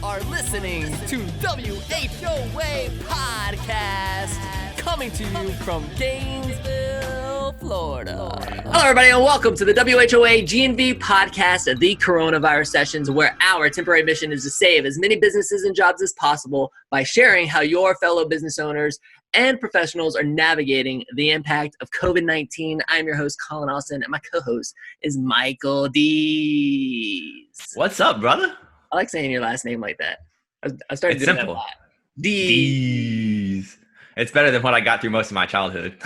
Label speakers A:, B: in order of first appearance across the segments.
A: are listening to WHOA Podcast, coming to you from Gainesville, Florida. Hello, everybody, and welcome to the WHOA GNV Podcast, the Coronavirus Sessions, where our temporary mission is to save as many businesses and jobs as possible by sharing how your fellow business owners and professionals are navigating the impact of COVID-19. I'm your host, Collin Austin, and my co-host is Michael Dees.
B: What's up, brother?
A: I like saying your last name like that. I started
B: It's
A: doing
B: simple.
A: that a lot. Dees.
B: It's better than what I got through most of my childhood.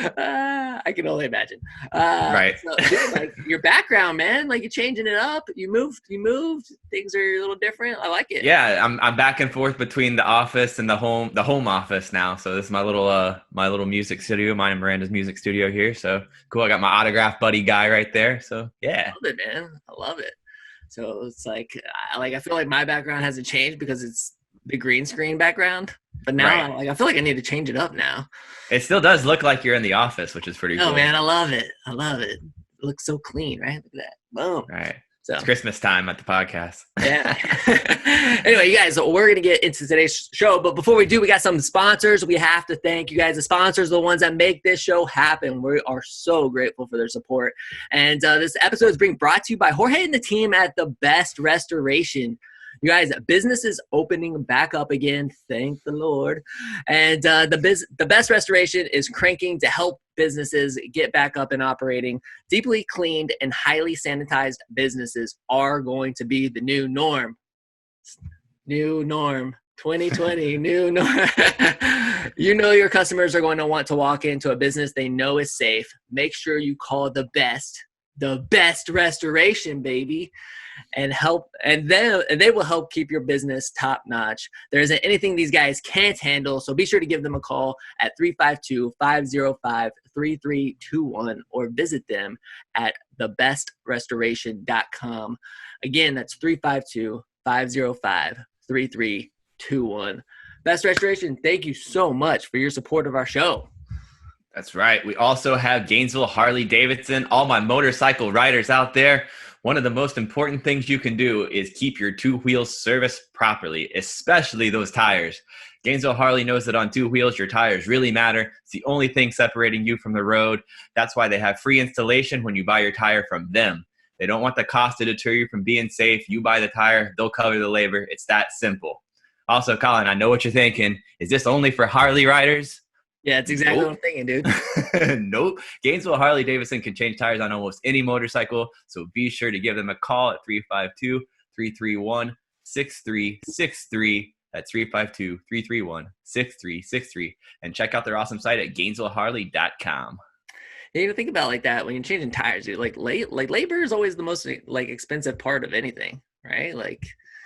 A: I can only imagine.
B: Right.
A: So, dude, like your background, man, like you're changing it up. You moved. Things are a little different. I like it.
B: Yeah, I'm back and forth between the office and the home office now. So this is my little music studio, mine and Miranda's music studio here. So cool. I got my autograph buddy guy right there. So yeah.
A: I love it, man. I love it. So it's like I feel like my background hasn't changed because it's the green screen background. But now,
B: Right.
A: I feel like I need to change it up now.
B: It still does look like you're in the office, which is pretty cool.
A: Oh, man, I love it. It looks so clean, right? Look at that. Boom.
B: Right.
A: So
B: It's Christmas time at the podcast.
A: yeah. Anyway, you guys, we're going to get into today's show. But before we do, we got some sponsors. We have to thank you guys. The sponsors are the ones that make this show happen. We are so grateful for their support. And this episode is being brought to you by Jorge and the team at The Best Restoration. You guys, business is opening back up again. Thank the Lord. And the Best Restoration is cranking to help businesses get back up and operating. Deeply cleaned and highly sanitized businesses are going to be the new norm. New norm. 2020, new norm. You know your customers are going to want to walk into a business they know is safe. Make sure you call the best restoration, baby. And they will help keep your business top notch. There isn't anything these guys can't handle, so be sure to give them a call at 352-505-3321 or visit them at thebestrestoration.com. Again, that's 352-505-3321. Best Restoration, thank you so much for your support of our show.
B: That's right. We also have Gainesville Harley Davidson. All my motorcycle riders out there, one of the most important things you can do is keep your two wheels serviced properly, especially those tires. Gainesville Harley knows that on two wheels, your tires really matter. It's the only thing separating you from the road. That's why they have free installation when you buy your tire from them. They don't want the cost to deter you from being safe. You buy the tire, they'll cover the labor. It's that simple. Also, Collin, I know what you're thinking. Is this only for Harley riders?
A: Yeah, it's exactly what I'm thinking, dude.
B: Nope. Gainesville Harley Davidson can change tires on almost any motorcycle, so be sure to give them a call at 352-331-6363. That's 352-331-6363. And check out their awesome site at GainesvilleHarley.com.
A: You even think about it like that when you're changing tires, dude. Like labor is always the most like expensive part of anything, right? Like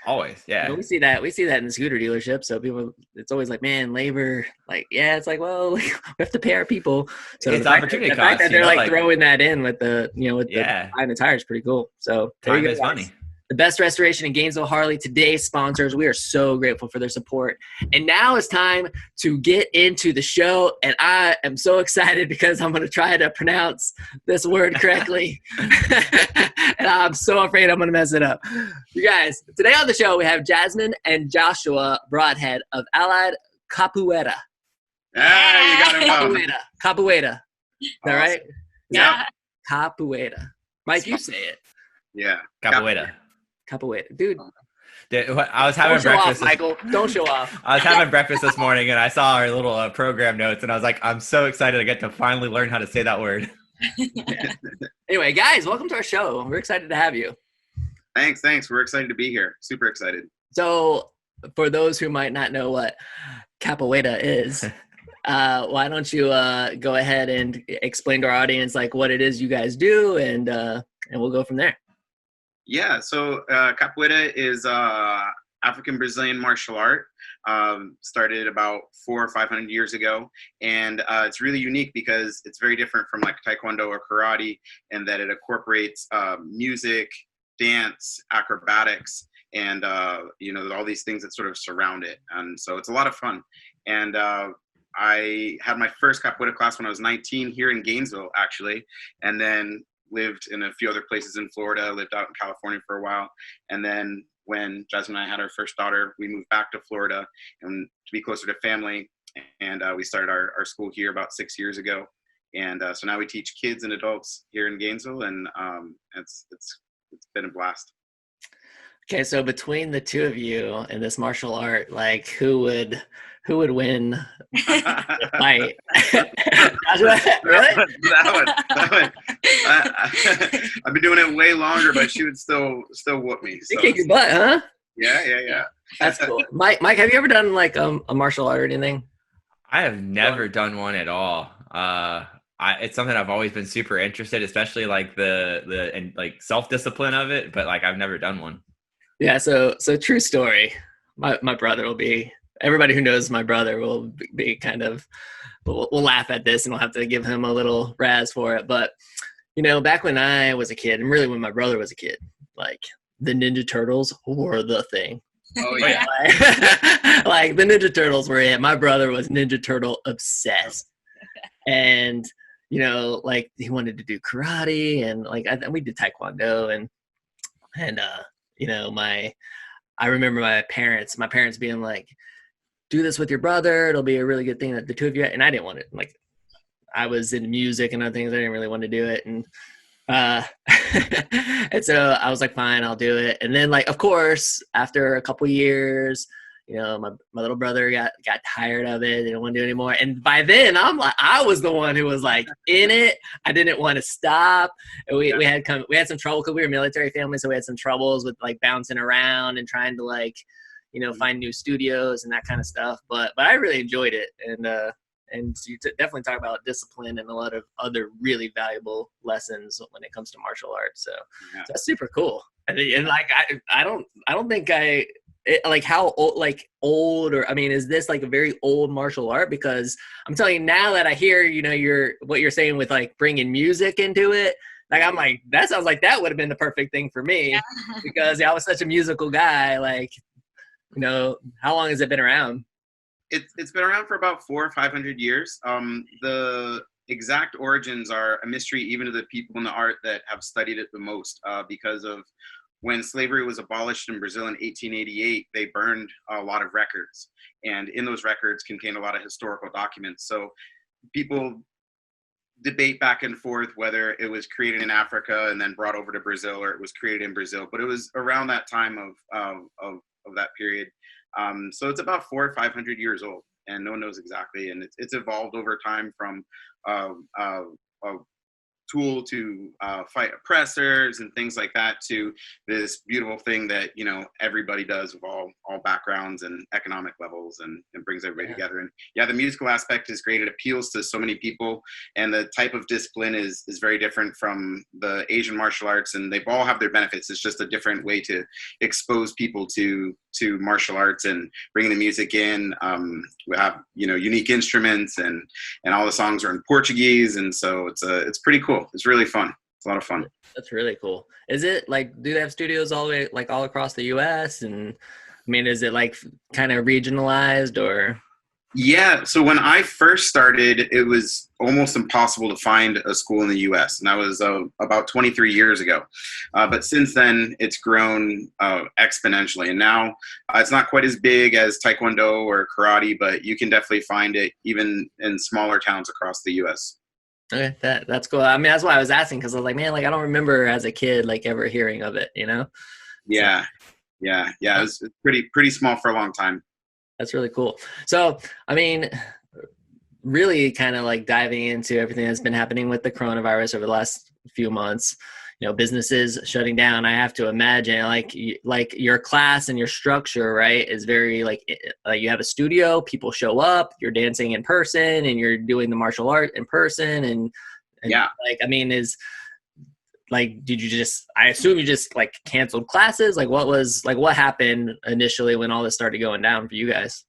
B: Always, yeah.
A: we see that in the scooter dealership. So people, it's always like, man, labor. Like, yeah, it's like, well, we have to pay our people. So
B: it's
A: the
B: opportunity
A: fact
B: cost.
A: that they're like throwing that in with the buying the tires, pretty cool. So there
B: Time
A: you go,
B: is
A: guys.
B: money.
A: The Best Restoration in Gainesville Harley, today's sponsors. We are so grateful for their support. And now it's time to get into the show. And I am so excited because I'm going to try to pronounce this word correctly. And I'm so afraid I'm going to mess it up. You guys, today on the show, we have Jasmine and Joshua Broadhead of Allied Capoeira.
C: Yeah, you got it well.
A: Capoeira. Is that right?
C: Yeah.
A: Capoeira. Mike, you say it.
C: Yeah.
B: Capoeira.
A: Capoeira. Dude.
B: I was having
A: Don't show
B: breakfast.
A: off, Michael. Don't show off.
B: I was having breakfast this morning, and I saw our little program notes, and I was like, I'm so excited I get to finally learn how to say that word.
A: Anyway, guys, welcome to our show. We're excited to have you.
C: Thanks. We're excited to be here. Super excited.
A: So, for those who might not know what capoeira is, why don't you go ahead and explain to our audience like what it is you guys do, and we'll go from there.
C: Yeah. So capoeira is African Brazilian martial art. Started about 400 or 500 years ago, and it's really unique because it's very different from like taekwondo or karate, in that it incorporates music, dance, acrobatics, and all these things that sort of surround it. And so it's a lot of fun. And I had my first capoeira class when I was 19 here in Gainesville, actually, and then lived in a few other places in Florida, lived out in California for a while, and then when Jasmine and I had our first daughter, we moved back to Florida and to be closer to family. And we started our school here about 6 years ago. And so now we teach kids and adults here in Gainesville, and it's been a blast.
A: Okay, so between the two of you in this martial art, like who would win the fight? Really?
C: That one. I've been doing it way longer, but she would still whoop me.
A: You
C: So.
A: kick your butt, huh?
C: Yeah.
A: That's cool. Mike, have you ever done like a martial art or anything?
B: I have never done one at all. It's something I've always been super interested, especially like the and like self-discipline of it, but like I've never done one.
A: Yeah, so true story. My brother will be, everybody who knows my brother will be kind of, we'll laugh at this and we'll have to give him a little razz for it. But, you know, back when I was a kid, and really when my brother was a kid, like the Ninja Turtles were the thing.
C: Oh yeah.
A: Like the Ninja Turtles were it. My brother was Ninja Turtle obsessed. And, you know, like he wanted to do karate and like we did taekwondo and you know, I remember my parents being like, do this with your brother. It'll be a really good thing that the two of you, and I didn't want it. Like I was in music and other things. I didn't really want to do it. And, and so I was like, fine, I'll do it. And then like, of course, after a couple years, you know, my little brother got tired of it. They didn't want to do it anymore. And by then I was the one who was like in it. I didn't want to stop. And we had some trouble because we were a military family. So we had some troubles with like bouncing around and trying to like, you know, find new studios and that kind of stuff. But I really enjoyed it. And you definitely talk about discipline and a lot of other really valuable lessons when it comes to martial arts. So that's super cool. And like, I don't think like how old or I mean, is this like a very old martial art? Because I'm telling you now that I hear, you know, what you're saying with like bringing music into it. Like, I'm like, that sounds like that would have been the perfect thing for me because I was such a musical guy. Like, you know, how long has it been around?
C: It's been around for about 400 or 500 years. The exact origins are a mystery even to the people in the art that have studied it the most because of when slavery was abolished in Brazil in 1888, they burned a lot of records. And in those records contained a lot of historical documents. So people debate back and forth whether it was created in Africa and then brought over to Brazil or it was created in Brazil. But it was around that time of that period. So it's about 400 or 500 years old and no one knows exactly. And it's evolved over time from a tool to fight oppressors and things like that to this beautiful thing that, you know, everybody does of all backgrounds and economic levels and brings everybody together. And the musical aspect is great. It appeals to so many people and the type of discipline is very different from the Asian martial arts and they all have their benefits. It's just a different way to expose people to martial arts and bringing the music in. We have, you know, unique instruments and all the songs are in Portuguese. And so it's pretty cool. It's really fun. It's a lot of fun.
A: That's really cool. Is it like, do they have studios all the way, like all across the US? And I mean, is it like kind of regionalized or?
C: Yeah. So when I first started, it was almost impossible to find a school in the US. And that was about 23 years ago. But since then, it's grown exponentially. And now it's not quite as big as Taekwondo or karate, but you can definitely find it even in smaller towns across the US.
A: Okay, that's cool. I mean, that's why I was asking because I was like, man, like I don't remember as a kid like ever hearing of it, you know?
C: Yeah. It was pretty small for a long time.
A: That's really cool. So, I mean, really kind of like diving into everything that's been happening with the coronavirus over the last few months, you know, businesses shutting down. I have to imagine like your class and your structure, right, is very like you have a studio, people show up, you're dancing in person and you're doing the martial art in person. And like, I mean, is like, did you just, I assume you just like canceled classes? Like what happened initially when all this started going down for you guys?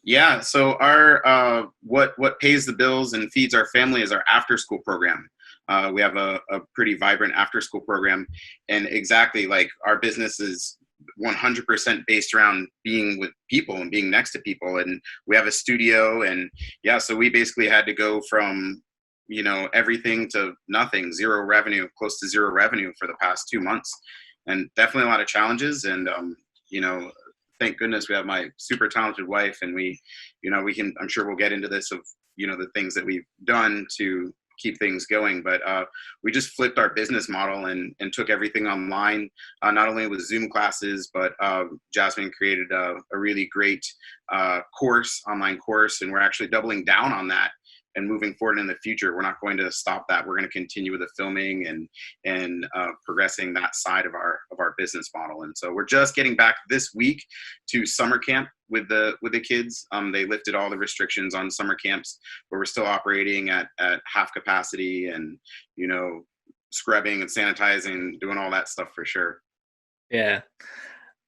C: Yeah. So our, what pays the bills and feeds our family is our after school program. We have a pretty vibrant after school program and exactly like our business is 100% based around being with people and being next to people. And we have a studio and so we basically had to go from, you know, everything to nothing, zero revenue, close to zero revenue for the past 2 months. and definitely a lot of challenges. And thank goodness we have my super talented wife, and I'm sure we'll get into this of the things that we've done to keep things going, but we just flipped our business model and took everything online, not only with Zoom classes, but Jasmine created a really great online course, and we're actually doubling down on that and moving forward in the future. We're not going to stop that. We're going to continue with the filming and progressing that side of our business model. And so we're just getting back this week to summer camp with the kids. They lifted all the restrictions on summer camps, but we're still operating at half capacity, and scrubbing and sanitizing, doing all that stuff for sure.
A: Yeah.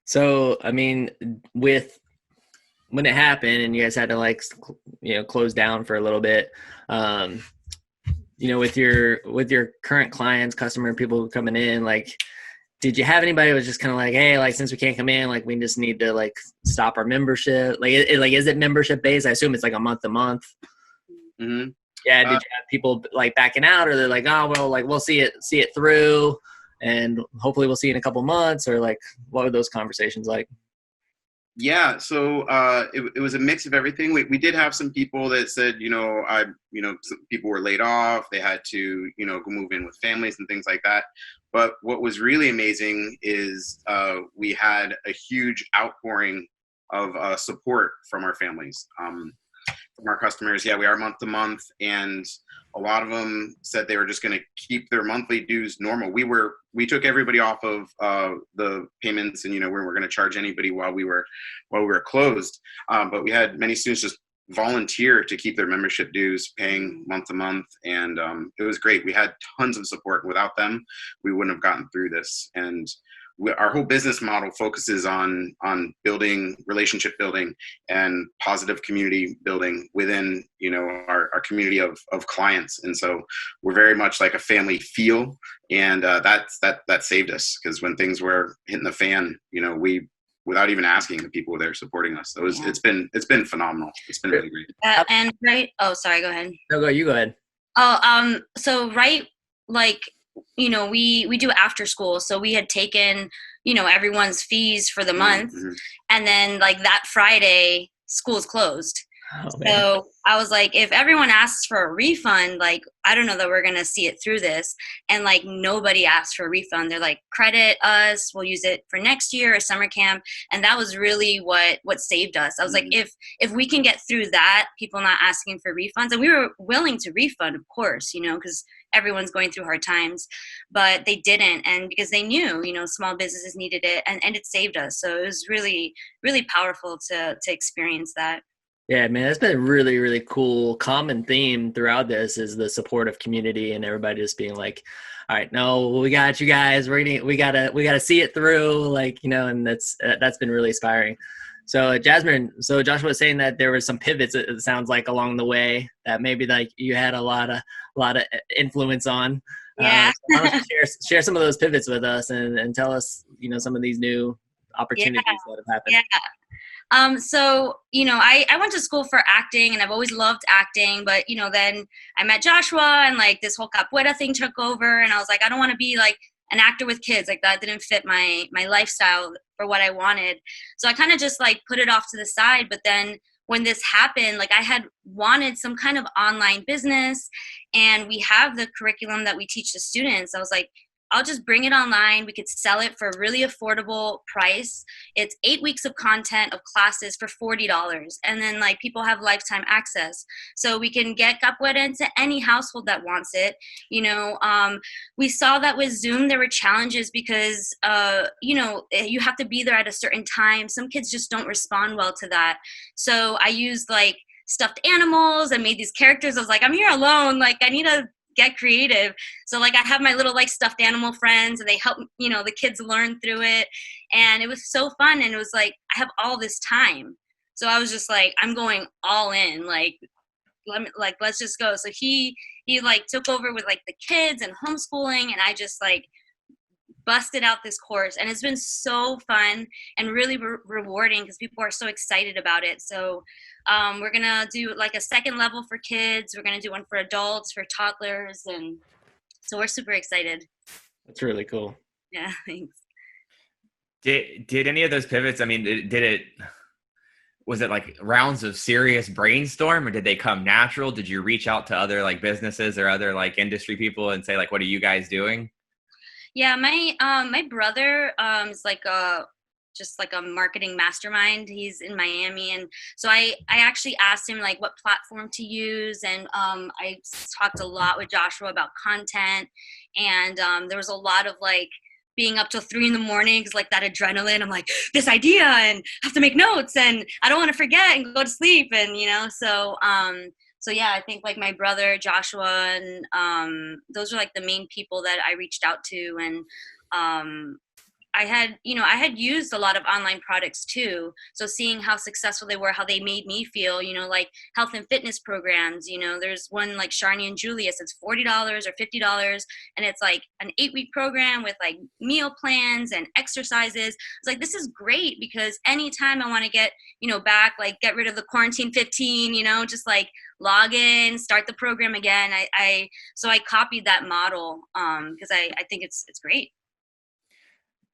A: So I mean, when it happened and you guys had to close down for a little bit, with your current clients, customer, people coming in, did you have anybody who was just kind of hey, since we can't come in, we just need to stop our membership? Is it membership based? I assume it's a month to month.
C: Mm-hmm.
A: Yeah. Did you have people backing out, or they're oh, well, we'll see it through and hopefully we'll see you in a couple months, or what were those conversations like?
C: Yeah, so it was a mix of everything. We did have some people that said, some people were laid off. They had to, go move in with families and things like that. But what was really amazing is we had a huge outpouring of support from our families, from our customers. Yeah, we are month to month, and a lot of them said they were just going to keep their monthly dues normal. We took everybody off of the payments, and we weren't going to charge anybody while we were closed. But we had many students just volunteer to keep their membership dues paying month to month, and it was great. We had tons of support. Without them, we wouldn't have gotten through this. And our whole business model focuses on building relationship building and positive community building within our community of clients. And so we're very much like a family feel, and that saved us, because when things were hitting the fan, we, without even asking, the people were there supporting us. So it's been phenomenal. It's been really great.
D: And right. Oh, sorry. Go ahead.
A: No, you go ahead.
D: Oh, so right, we do after school. So we had taken, everyone's fees for the month.
C: Mm-hmm.
D: And then that Friday, school's closed.
A: Oh,
D: so I was if everyone asks for a refund, I don't know that we're going to see it through this. And nobody asked for a refund. They're credit us, we'll use it for next year or summer camp. And that was really what saved us. I was
C: Mm-hmm.
D: if we can get through that, people not asking for refunds, and we were willing to refund, of course, because everyone's going through hard times, but they didn't. And because they knew, small businesses needed it, and it saved us. So it was really, really powerful to experience that.
A: Yeah, man, that's been a really, really cool common theme throughout this, is the support of community and everybody just being all right, no, we got you guys. We gotta see it through, and that's been really inspiring. So Jasmine, Joshua was saying that there were some pivots, it sounds along the way, that maybe you had a lot of influence on.
D: Yeah.
A: So why don't you share some of those pivots with us and tell us, some of these new opportunities that have happened.
D: Yeah. I went to school for acting, and I've always loved acting, but, then I met Joshua, and this whole capoeira thing took over, and I was I don't want to be an actor with kids. That didn't fit my lifestyle for what I wanted. So I kind of just put it off to the side. But then when this happened, I had wanted some kind of online business, and we have the curriculum that we teach the students. I was I'll just bring it online. We could sell it for a really affordable price. It's 8 weeks of content of classes for $40. And then people have lifetime access. So we can get capoeira into any household that wants it. We saw that with Zoom, there were challenges because, you have to be there at a certain time. Some kids just don't respond well to that. So I used stuffed animals and made these characters. I was I'm here alone. I need to get creative. So I have my little stuffed animal friends, and they help, the kids learn through it. And it was so fun. And it was I have all this time. So I was just I'm going all in, let's just go. So he took over with the kids and homeschooling, and I just busted out this course, and it's been so fun and really rewarding because people are so excited about it. So we're gonna do a second level for kids. We're gonna do one for adults, for toddlers, and so we're super excited.
A: That's really cool.
D: Yeah, thanks.
B: Did any of those pivots, I mean, was it like rounds of serious brainstorm, or did they come natural? Did you reach out to other like businesses or other like industry people and say like, what are you guys doing?
D: Yeah, my brother is like a just like a marketing mastermind. He's in Miami, and so I actually asked him like what platform to use, and I talked a lot with Joshua about content, and there was a lot of like being up till 3 a.m. because like that adrenaline. I'm like this idea and have to make notes, and I don't want to forget and go to sleep, and so yeah, I think like my brother Joshua and those are like the main people that I reached out to, and I had used a lot of online products too. So seeing how successful they were, how they made me feel, like health and fitness programs, there's one like Sharni and Julius, it's $40 or $50. And it's like an 8-week program with like meal plans and exercises. It's like, this is great because anytime I want to get, back, like get rid of the quarantine 15, just like log in, start the program again. So I copied that model because I think it's great.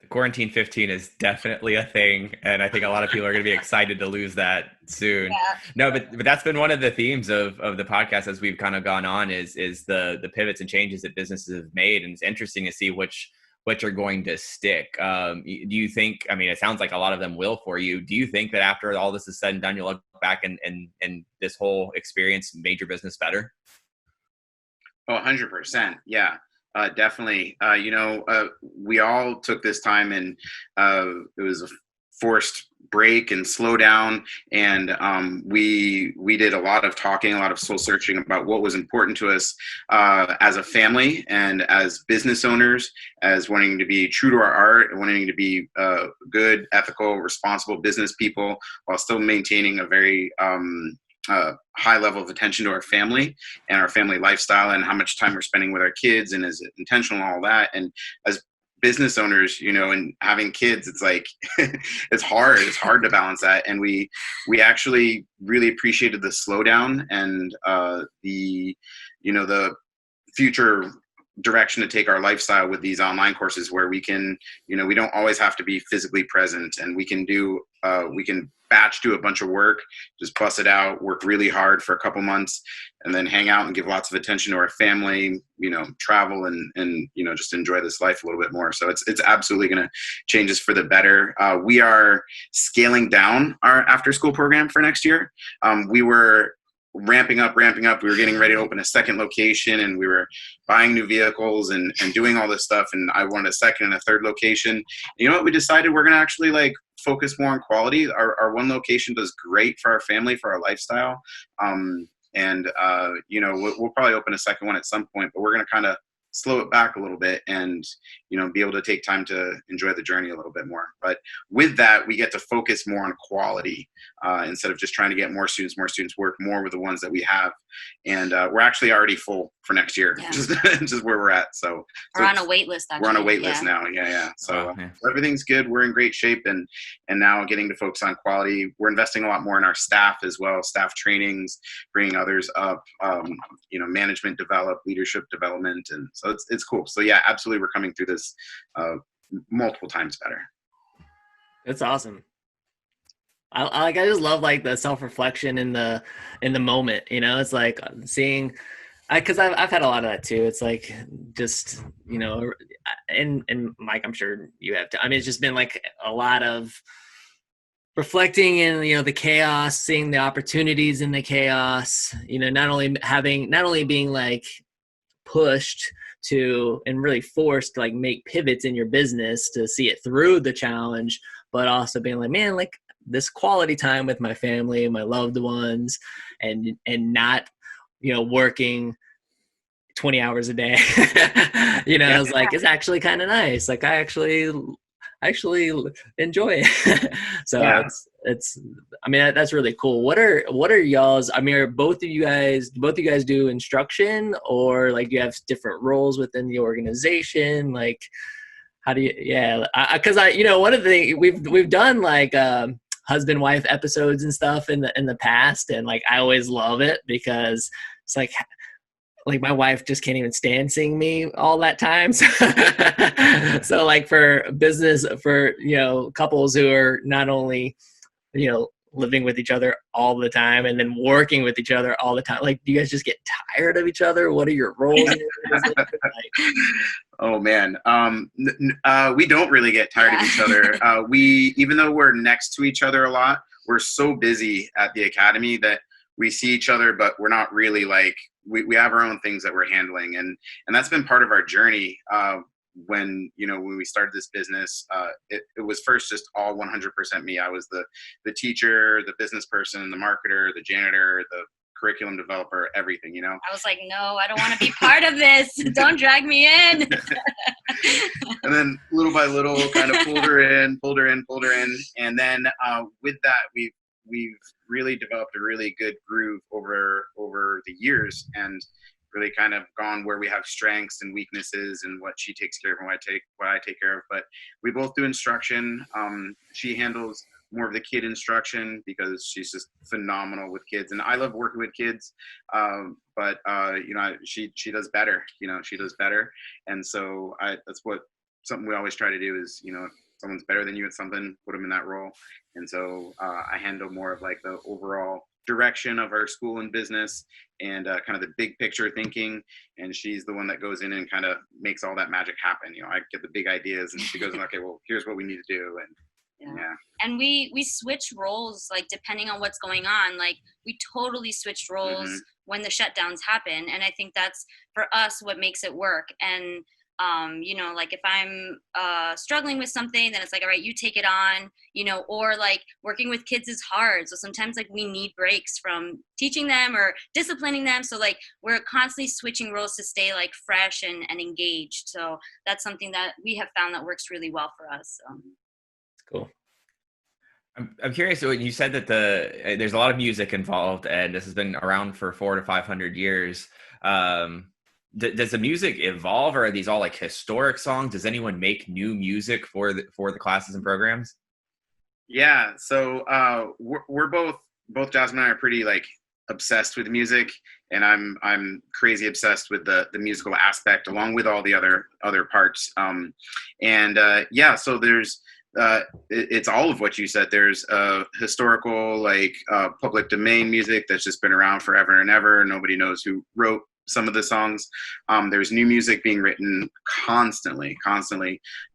B: The quarantine 15 is definitely a thing, and I think a lot of people are going to be excited to lose that soon.
D: Yeah.
B: No, but that's been one of the themes of the podcast as we've kind of gone on is the pivots and changes that businesses have made, and it's interesting to see which are going to stick. Do you think? I mean, it sounds like a lot of them will for you. Do you think that after all this is said and done, you'll look back and this whole experience made your business better?
C: Oh, 100%. Yeah. Definitely. We all took this time, and it was a forced break and slow down. And we did a lot of talking, a lot of soul searching about what was important to us as a family and as business owners, as wanting to be true to our art and wanting to be good, ethical, responsible business people while still maintaining a very high level of attention to our family and our family lifestyle and how much time we're spending with our kids and is it intentional and all that. And as business owners, and having kids, it's like, it's hard to balance that. And we actually really appreciated the slowdown and the future direction to take our lifestyle with these online courses where we can, we don't always have to be physically present, and we can batch do a bunch of work, just bust it out, work really hard for a couple months, and then hang out and give lots of attention to our family, travel and just enjoy this life a little bit more. So it's absolutely going to change us for the better. We are scaling down our after school program for next year. We were ramping up. We were getting ready to open a second location, and we were buying new vehicles and doing all this stuff. And I wanted a second and a third location. You know what? We decided we're going to actually focus more on quality. Our one location does great for our family, for our lifestyle. We'll probably open a second one at some point, but we're going to kind of slow it back a little bit and, be able to take time to enjoy the journey a little bit more. But with that, we get to focus more on quality instead of just trying to get more students, work more with the ones that we have. And we're actually already full for next year, just where we're at. So
D: we're on a wait list. Actually.
C: We're on a wait list now. Yeah. So everything's good. We're in great shape, and now getting to focus on quality. We're investing a lot more in our staff as well, staff trainings, bringing others up, management leadership development. And so it's cool. So yeah, absolutely. We're coming through this multiple times better.
A: That's awesome. I just love the self-reflection in the moment, it's like seeing, because I've had a lot of that too. It's like just, and Mike, I'm sure you have to, it's just been a lot of reflecting in, the chaos, seeing the opportunities in the chaos, not only being pushed to and really forced to make pivots in your business to see it through the challenge, but also being man, this quality time with my family, my loved ones, and not, working 20 hours a day. I was it's actually kind of nice. I actually enjoy it. So yeah. It's that's really cool. What are y'all's, both of you guys do instruction, or do you have different roles within the organization? How do you, because one of the things we've done husband wife episodes and stuff in the past, and I always love it because it's like my wife just can't even stand seeing me all that time. So like for business, for, you know, couples who are not only, you know, living with each other all the time and then working with each other all the time, like, do you guys just get tired of each other? What are your roles?
C: Oh man, we don't really get tired of each other. Even though we're next to each other a lot, we're so busy at the academy that we see each other, but we're not really like, we have our own things that we're handling. And that's been part of our journey. When we started this business, it was first just all 100% me. I was the teacher, the business person, the marketer, the janitor, the curriculum developer, everything, I
D: was like, no, I don't want to be part of this. Don't drag me in.
C: And then little by little kind of pulled her in. And then with that, we've really developed a really good groove over the years, and really kind of gone where we have strengths and weaknesses and what she takes care of and what I take care of. But we both do instruction. She handles more of the kid instruction because she's just phenomenal with kids, and I love working with kids. But she does better. She does better, and so that's something we always try to do is, if someone's better than you at something, put them in that role. And so I handle more of like the overall direction of our school and business and kind of the big picture thinking, and she's the one that goes in and kind of makes all that magic happen. I get the big ideas and she goes, okay, well, here's what we need to do. And yeah.
D: And we switch roles, like depending on what's going on. Like we totally switched roles when the shutdowns happen, and I think that's for us what makes it work. And like if I'm struggling with something, then it's like, all right, you take it on, or like working with kids is hard. So sometimes like we need breaks from teaching them or disciplining them. So like we're constantly switching roles to stay like fresh and engaged. So that's something that we have found that works really well for us.
A: Cool.
B: I'm curious, when you said that there's a lot of music involved and this has been around for 400 to 500 years. Does the music evolve, or are these all like historic songs? Does anyone make new music for the classes and programs?
C: Yeah, so we're both Jasmine and I are pretty like obsessed with music, and I'm crazy obsessed with the musical aspect along with all the other parts. So there's it's all of what you said. There's historical, like public domain music that's just been around forever and ever. Nobody knows who wrote some of the songs. There's new music being written constantly.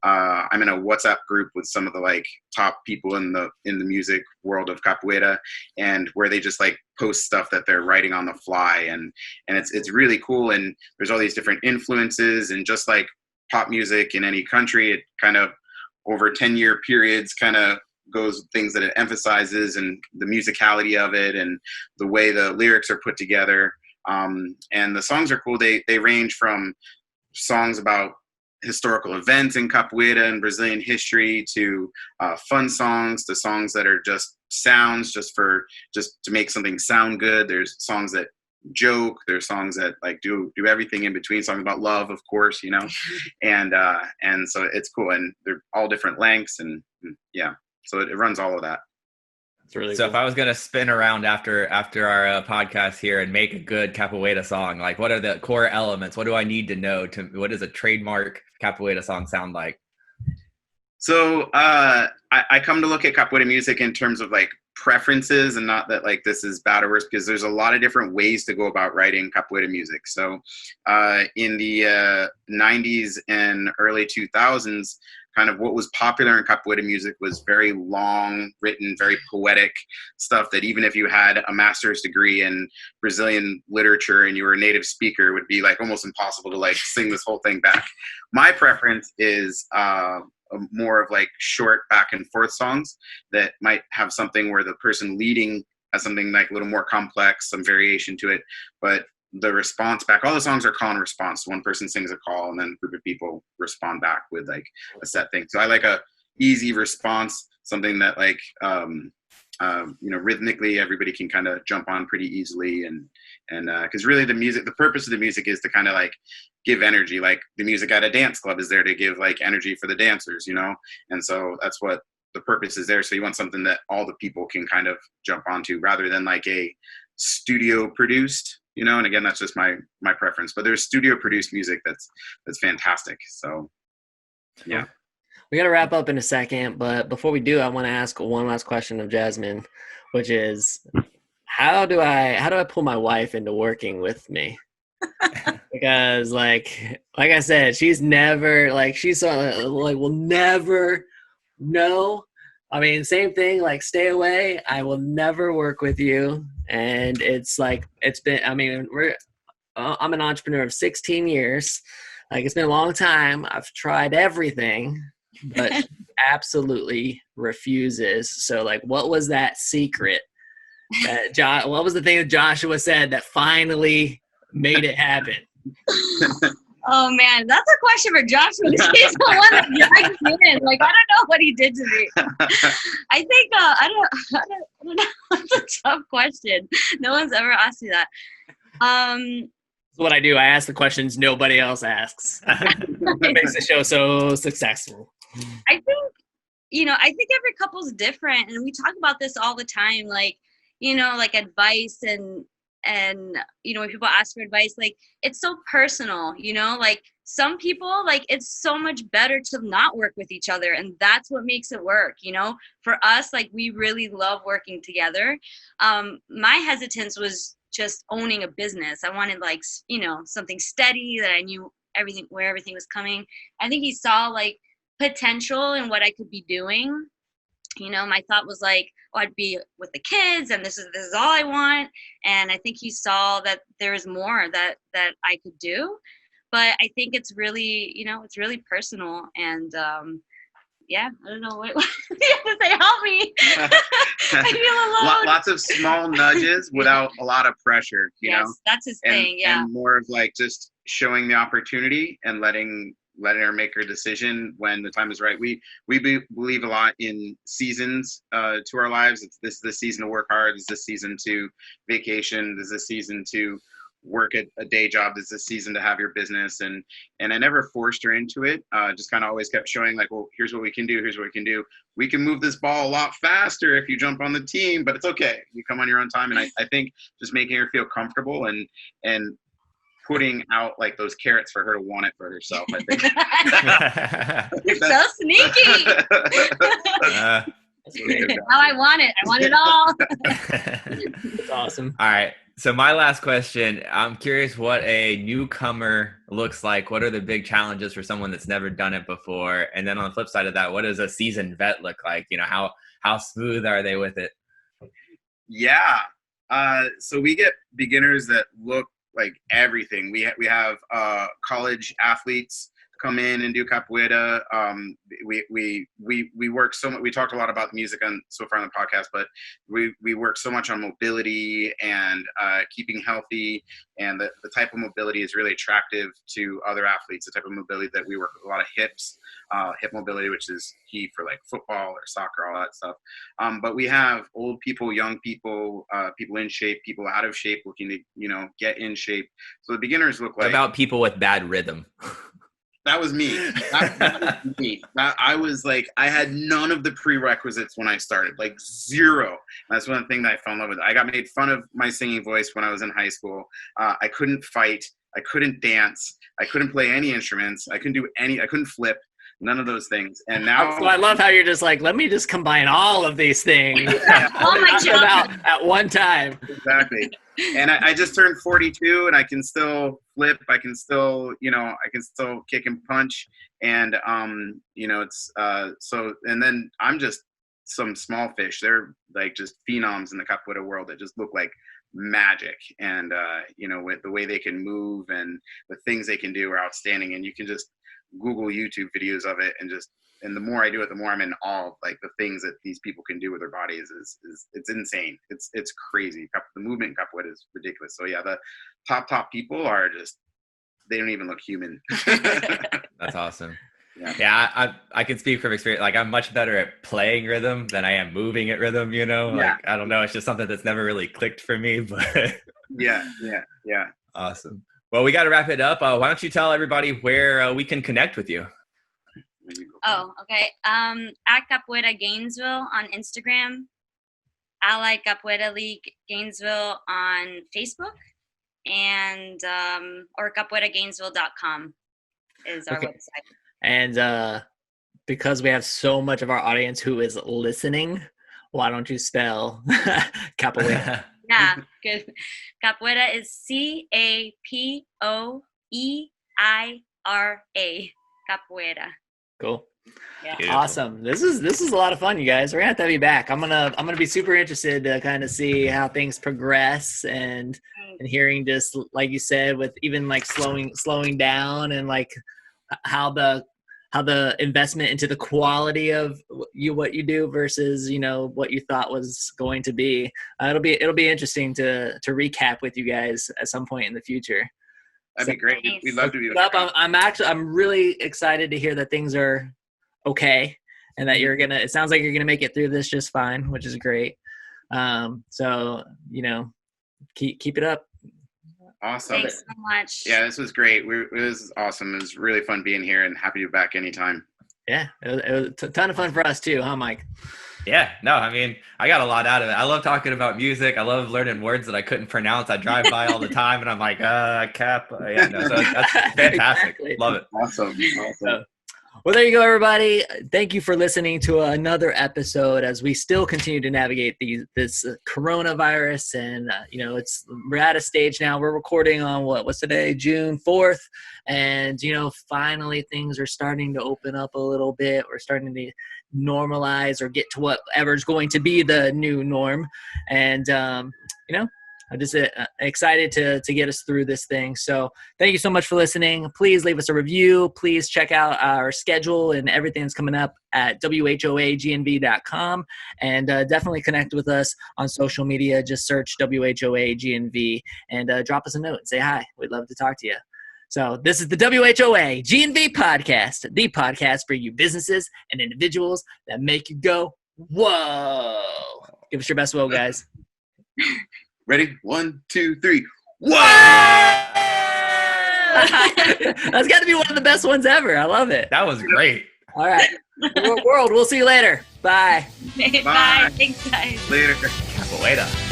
C: I'm in a WhatsApp group with some of the like top people in the music world of capoeira, and where they just like post stuff that they're writing on the fly, and it's really cool. And there's all these different influences, and just like pop music in any country, it kind of over 10-year periods kind of goes things that it emphasizes, and the musicality of it and the way the lyrics are put together. And the songs are cool. They range from songs about historical events in capoeira and Brazilian history to fun songs, to songs that are just sounds just to make something sound good. There's songs that joke. There's songs that like do everything in between. Songs about love, of course, and so it's cool. And they're all different lengths, and yeah, so it runs all of that.
A: Really
B: so
A: cool.
B: If I was going to spin around after our podcast here and make a good capoeira song, like what are the core elements? What do I need to know what does a trademark capoeira song sound like?
C: So I come to look at capoeira music in terms of like preferences, and not that like this is bad or worse, because there's a lot of different ways to go about writing capoeira music. So in the 90s and early 2000s, kind of what was popular in capoeira music was very long written, very poetic stuff that even if you had a master's degree in Brazilian literature and you were a native speaker, it would be like almost impossible to like sing this whole thing back. My preference is more of like short back and forth songs that might have something where the person leading has something like a little more complex, some variation to it, but the response back, all the songs are call and response. One person sings a call and then a group of people respond back with like a set thing. So I like a easy response, something that like rhythmically everybody can kind of jump on pretty easily, and because really the purpose of the music is to kind of like give energy. Like the music at a dance club is there to give like energy for the dancers, and so that's what the purpose is there. So you want something that all the people can kind of jump onto, rather than like a studio produced you know. And again, that's just my preference. But there's studio produced music that's fantastic. So yeah.
A: We got to wrap up in a second, but before we do, I want to ask one last question of Jasmine, which is, how do I pull my wife into working with me? Because like I said, she's never will never know. I mean, same thing, like stay away. I will never work with you. And it's like, I'm an entrepreneur of 16 years. Like, it's been a long time. I've tried everything, but she absolutely refuses. So like, what was that secret what was the thing that Joshua said that finally made it happen?
D: Oh man, that's a question for Joshua. He's the one that dragged me in. Like, I don't know what he did to me. I think I don't know. It's a tough question. No one's ever asked me that.
A: That's what I do. I ask the questions nobody else asks. It makes the show so successful.
D: I think every couple's different, and we talk about this all the time. Like, like advice and when people ask for advice, like, it's so personal, like some people, like, it's so much better to not work with each other, and that's what makes it work. For us, like, we really love working together. My hesitance was just owning a business. I wanted, like, something steady that I knew where everything was coming. I think he saw like potential in what I could be doing. My thought was like, I'd be with the kids, and this is all I want. And I think he saw that there is more that I could do. But I think it's really, it's really personal. And I don't know what you have to say. Help me. I feel alone.
C: Lots of small nudges without a lot of pressure. You know,
D: that's his thing. Yeah,
C: and more of like just showing the opportunity and letting her make her decision when the time is right. We believe a lot in seasons to our lives. This is the season to work hard. This is the season to vacation. This is the season to work at a day job. This is the season to have your business. And I never forced her into it. Just kind of always kept showing like, well, here's what we can do. Here's what we can do. We can move this ball a lot faster if you jump on the team, but it's okay. You come on your own time. And I think just making her feel comfortable and putting out like those carrots for her to want it for herself, I think.
D: You're so sneaky. Now I want it. I want it all.
A: That's awesome.
B: All right. So my last question, I'm curious what a newcomer looks like. What are the big challenges for someone that's never done it before? And then on the flip side of that, what does a seasoned vet look like? How smooth are they with it?
C: Yeah. So we get beginners that look like everything. We have college athletes come in and do capoeira. We work so much. We talked a lot about music so far on the podcast, but we work so much on mobility and keeping healthy. And the type of mobility is really attractive to other athletes. The type of mobility that we work with, a lot of hips, hip mobility, which is key for like football or soccer, all that stuff. But we have old people, young people, people in shape, people out of shape, looking to get in shape. So the beginners look like.
B: What about people with bad rhythm?
C: That was me. That was me. I was like, I had none of the prerequisites when I started, like zero. And that's one thing that I fell in love with. I got made fun of my singing voice when I was in high school. I couldn't fight. I couldn't dance. I couldn't play any instruments. I couldn't flip. None of those things. And now,
A: so I love how you're just like, let me just combine all of these things.
D: Oh my God.
A: At one time.
C: Exactly. And I just turned 42, and I can still flip. I can still kick and punch. And it's so. And then I'm just some small fish. They're like just phenoms in the capoeira world that just look like magic. And with the way they can move and the things they can do are outstanding. And you can just Google YouTube videos of it, and the more I do it, the more I'm in awe of like the things that these people can do with their bodies is it's insane. It's crazy. The movement in capoeira is ridiculous. So yeah, the top people are just, they don't even look human.
B: That's awesome. Yeah, I can speak from experience. Like, I'm much better at playing rhythm than I am moving at rhythm, Like, I don't know. It's just something that's never really clicked for me, but
C: yeah.
B: Awesome. Well, we got to wrap it up. Why don't you tell everybody where we can connect with you?
D: Oh, okay. At Capoeira Gainesville on Instagram, Allied Capoeira League Gainesville on Facebook, and or capoeiragainesville.com is our website.
A: And because we have so much of our audience who is listening, why don't you spell capoeira?
D: Yeah, good. Capoeira is CAPOEIRA. Capoeira.
A: Cool.
D: Yeah.
B: Beautiful.
A: Awesome. This is a lot of fun, you guys. We're gonna have to have you back. I'm gonna be super interested to kind of see how things progress and hearing, just like you said, with even like slowing down, and like how the investment into the quality of what you do versus what you thought was going to be. It'll be interesting to recap with you guys at some point in the future.
C: That'd be great. We'd love to be.
A: I'm really excited to hear that things are okay, and that it sounds like you're gonna make it through this just fine, which is great. So keep it up.
C: Awesome.
D: Thanks so much.
C: Yeah, this was great. This is awesome. It was really fun being here, and happy to be back anytime.
A: Yeah, it was a ton of fun for us too, huh, Mike?
B: Yeah, no, I mean, I got a lot out of it. I love talking about music. I love learning words that I couldn't pronounce. I drive by all the time, and I'm like, cap. Yeah, no, so that's fantastic.
A: Exactly.
B: Love it.
C: Awesome.
A: Well, there you go, everybody. Thank you for listening to another episode as we still continue to navigate this coronavirus. And, we're at a stage now. We're recording on what's today? June 4th. And, finally things are starting to open up a little bit. We're starting to normalize or get to whatever's going to be the new norm. And, I'm just excied to get us through this thing. So thank you so much for listening. Please leave us a review. Please check out our schedule and everything that's coming up at whoagnv.com. And definitely connect with us on social media. Just search WHOA-GNV and drop us a note and say hi. We'd love to talk to you. So this is the WHOA GNV podcast, the podcast for you businesses and individuals that make you go, whoa. Give us your best whoa, guys.
C: Ready? 1, 2, 3. Whoa!
A: That's got to be one of the best ones ever. I love it.
B: That was great.
A: All right. World, we'll see you later. Bye.
D: Bye. Thanks, guys.
C: Later.
B: Capoeira.